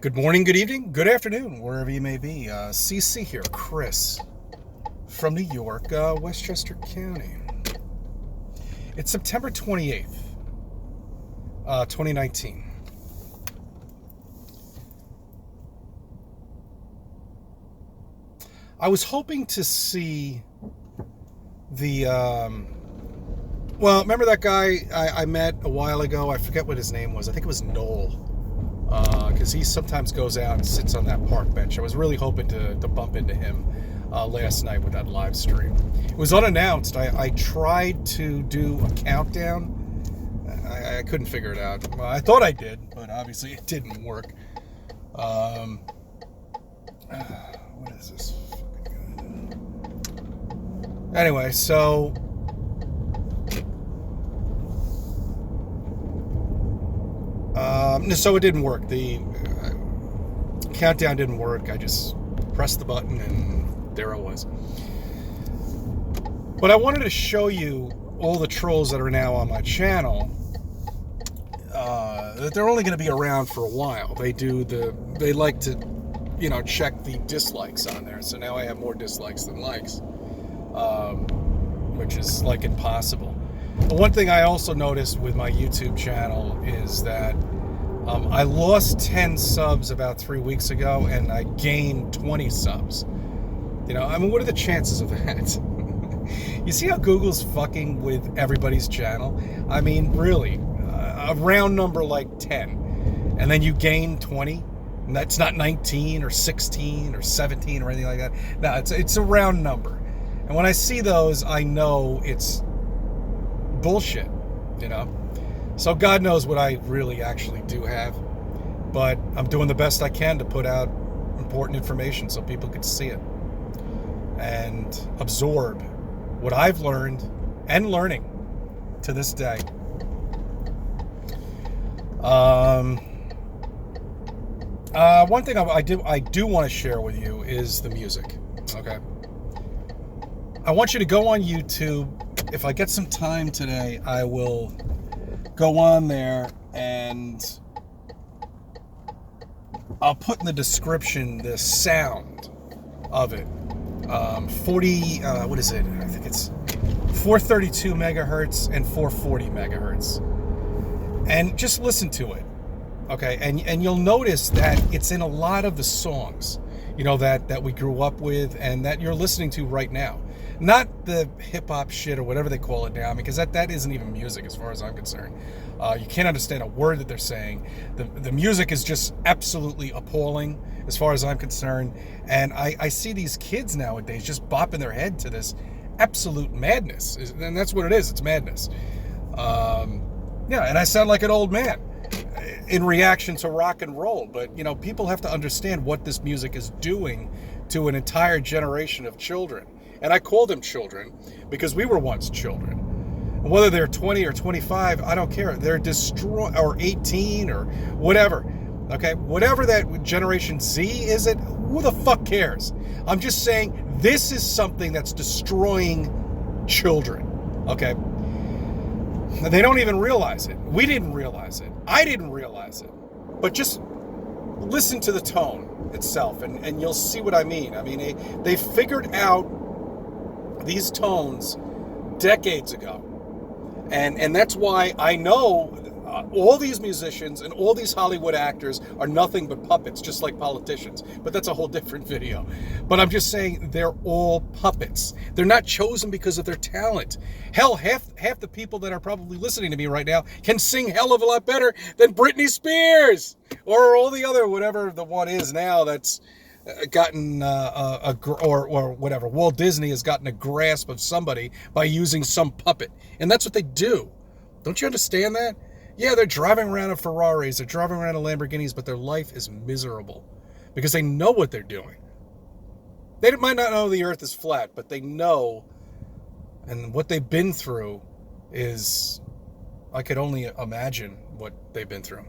Good morning, good evening, good afternoon, wherever you may be. CC here, Chris, from New York, Westchester County. It's September 28th, 2019. I was hoping to see the, remember that guy I met a while ago? I forget what his name was. I think it was Noel. Because he sometimes goes out and sits on that park bench. I was really hoping to bump into him last night with that live stream. It was unannounced. I tried to do a countdown. I couldn't figure it out. Well, I thought I did, but obviously it didn't work. What is this? Anyway, so it didn't work. The countdown didn't work. I just pressed the button and there it was. But I wanted to show you all the trolls that are now on my channel. That they're only going to be around for a while. They like to, check the dislikes on there. So now I have more dislikes than likes, which is like impossible. But one thing I also noticed with my YouTube channel is that I lost 10 subs about 3 weeks ago, and I gained 20 subs. What are the chances of that? You see how Google's fucking with everybody's channel? I mean, really, a round number like 10, and then you gain 20, and that's not 19 or 16 or 17 or anything like that. No, it's a round number. And when I see those, I know it's bullshit, So God knows what I really actually do have, but I'm doing the best I can to put out important information so people can see it and absorb what I've learned and learning to this day. One thing I do want to share with you is the music. Okay, I want you to go on YouTube. If I get some time today, I will go on there and I'll put in the description the sound of it. what is it? I think it's 432 megahertz and 440 megahertz. And just listen to it. Okay, and you'll notice that it's in a lot of the songs, that we grew up with and that you're listening to right now. Not the hip-hop shit or whatever they call it now, because that isn't even music as far as I'm concerned. You can't understand a word that they're saying. The music is just absolutely appalling as far as I'm concerned. And I see these kids nowadays just bopping their head to this absolute madness. And that's what it is. It's madness. And I sound like an old man in reaction to rock and roll. But, people have to understand what this music is doing to an entire generation of children. And I call them children because we were once children. And whether they're 20 or 25, I don't care. They're or 18 or whatever. Okay? Whatever that Generation Z is, who the fuck cares? I'm just saying this is something that's destroying children. Okay? They don't even realize it. We didn't realize it. I didn't realize it. But just listen to the tone itself and you'll see what I mean. I mean, they figured out these tones decades ago. And that's why I know all these musicians and all these Hollywood actors are nothing but puppets, just like politicians. But that's a whole different video. But I'm just saying they're all puppets. They're not chosen because of their talent. Hell, half the people that are probably listening to me right now can sing hell of a lot better than Britney Spears or all the other, whatever the one is now that's gotten or whatever. Walt Disney has gotten a grasp of somebody by using some puppet. And that's what they do. Don't you understand that? Yeah, they're driving around in Ferraris, they're driving around in Lamborghinis, but their life is miserable because they know what they're doing. They might not know the earth is flat, but they know, and what they've been through is, I could only imagine what they've been through.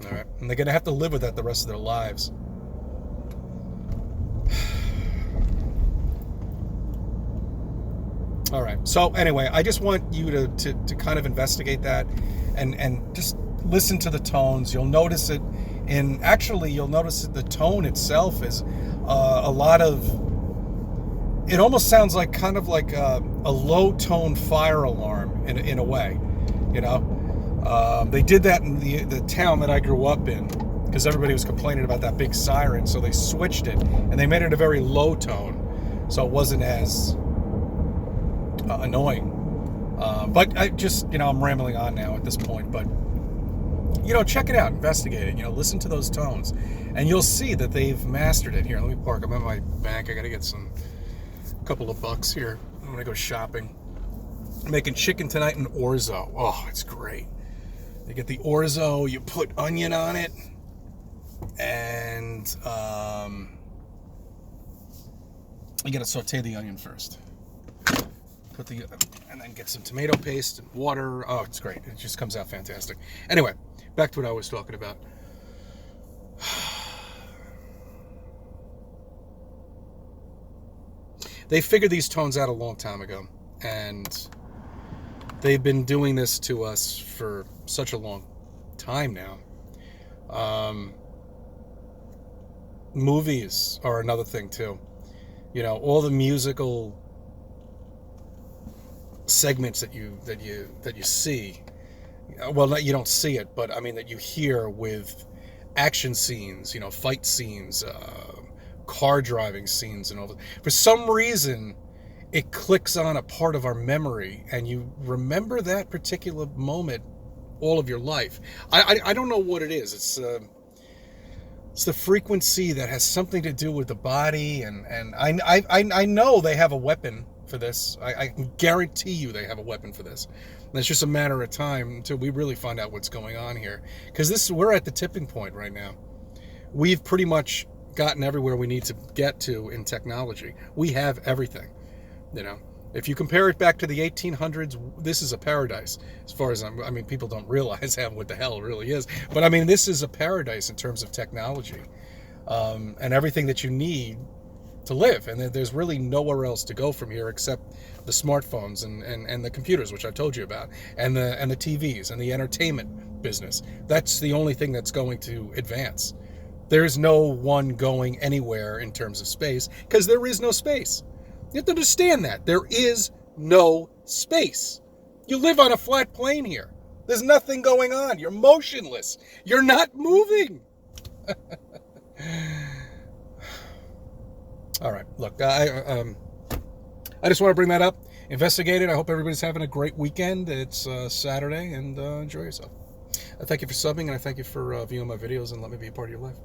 All right? And they're going to have to live with that the rest of their lives. All right. So anyway, I just want you to kind of investigate that and just listen to the tones. You'll notice it And actually, you'll notice that the tone itself is a lot of. It almost sounds like kind of like a low tone fire alarm in a way, you know. They did that in the town that I grew up in because everybody was complaining about that big siren, so they switched it and they made it a very low tone, so it wasn't as annoying. But I just, I'm rambling on now at this point, but check it out, investigate it, listen to those tones, and you'll see that they've mastered it. Here, let me park. I'm at my bank. I got to get a couple of bucks here. I'm going to go shopping. I'm making chicken tonight in orzo. Oh, it's great. You get the orzo, you put onion on it, and you got to saute the onion first. And then get some tomato paste and water. Oh, it's great. It just comes out fantastic. Anyway, back to what I was talking about. They figured these tones out a long time ago, and they've been doing this to us for such a long time now. Movies are another thing too. All the musical segments that you see. Well, you don't see it, but I mean that you hear with action scenes, fight scenes, car driving scenes, and all that. For some reason, it clicks on a part of our memory, and you remember that particular moment all of your life. I don't know what it is. It's the frequency that has something to do with the body, and I know they have a weapon for this. I can guarantee you they have a weapon for this. And it's just a matter of time until we really find out what's going on here, because we're at the tipping point right now. We've pretty much gotten everywhere we need to get to in technology. We have everything. If you compare it back to the 1800s, this is a paradise. As far as people don't realize what the hell it really is. But this is a paradise in terms of technology, and everything that you need to live. And there's really nowhere else to go from here except the smartphones and the computers, which I told you about, and the TVs and the entertainment business. That's the only thing that's going to advance. There's no one going anywhere in terms of space, because there is no space. You have to understand that. There is no space. You live on a flat plane here. There's nothing going on. You're motionless. You're not moving. All right. Look, I just want to bring that up. Investigate it. I hope everybody's having a great weekend. It's Saturday, and enjoy yourself. I thank you for subbing, and I thank you for viewing my videos and let me be a part of your life.